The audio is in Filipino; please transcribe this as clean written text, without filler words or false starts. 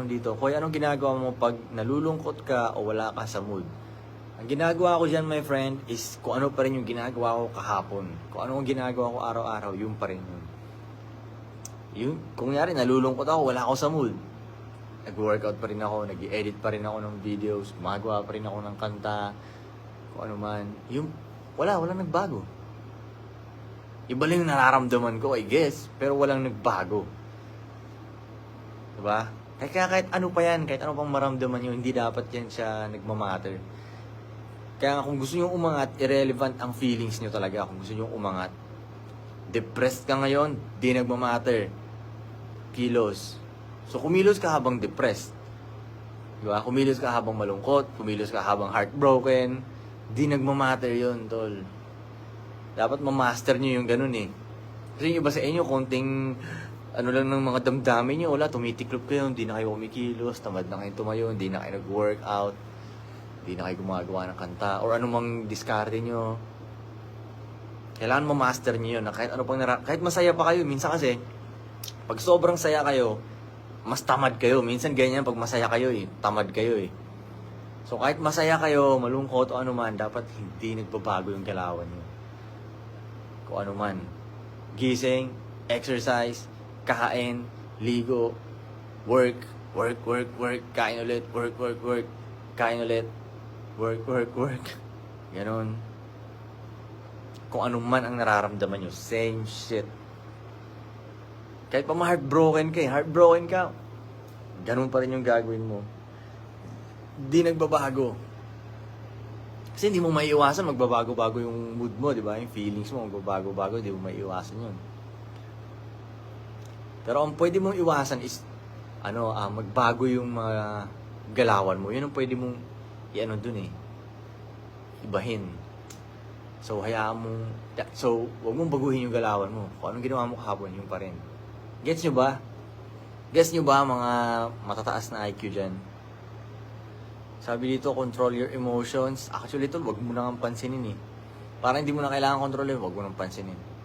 tanong dito, Koy, anong ginagawa mo pag nalulungkot ka o wala ka sa mood? Ang ginagawa ko dyan, my friend, is kung ano pa rin yung ginagawa ko kahapon. Kung ano ang ginagawa ko araw-araw, yun pa rin yun. Kung nyari, nalulungkot ako, wala ako sa mood. Nag-workout pa rin ako, nag-edit pa rin ako ng videos, gumagawa pa rin ako ng kanta, kung ano man. Wala nagbago. Iba lang yung nararamdaman ko, I guess, pero walang nagbago. Diba? Kaya kahit ano pa yan, kahit ano pang maramdaman nyo, hindi dapat yan siya nagmamatter. Kaya kung gusto nyo umangat, irrelevant ang feelings nyo talaga. Kung gusto nyo umangat, depressed ka ngayon, di nagmamatter. Kilos. So kumilos ka habang depressed. Diba? Kumilos ka habang malungkot, kumilos ka habang heartbroken, di nagmamatter yun, tol. Dapat mamaster nyo yung ganun eh. Kasi yung iba sa inyo, konting ano lang ng mga damdamin nyo, wala, tumitiklop kayo, hindi na kayo kumikilos, tamad na kayo tumayo, hindi na kayo nag-workout, hindi na kayo gumagawa ng kanta, or anumang diskarte nyo. Kailangan ma-master nyo yun, na kahit ano pang kahit masaya pa kayo, minsan kasi, pag sobrang saya kayo, mas tamad kayo. Minsan ganyan, pag masaya kayo eh, tamad kayo eh. So kahit masaya kayo, malungkot o ano man, dapat hindi nagbabago yung galawan nyo. Kung ano man. Gising, exercise, kain, ligo, work, kain ulit, work, kain ulit, work. Ganon. Kung ano man ang nararamdaman nyo, same shit. Kahit pa ma-heartbroken ka, ganun pa rin yung gagawin mo. Di nagbabago. Kasi hindi mo maiiwasan, magbabago-bago yung mood mo, di ba? Yung feelings mo, magbabago-bago, di mo maiiwasan yun. Pero ang pwede mong iwasan is, magbago yung mga galawan mo. Yun ang pwede mong, dun eh, ibahin. So, huwag mong baguhin yung galawan mo. Kung anong ginawa mo kahapon, yun pa rin. Gets nyo ba? Gets nyo ba mga matataas na IQ dyan? Sabi dito, control your emotions. Actually, ito, wag mo nang pansinin eh. Parang hindi mo na kailangan kontrolin, wag mo nang pansinin.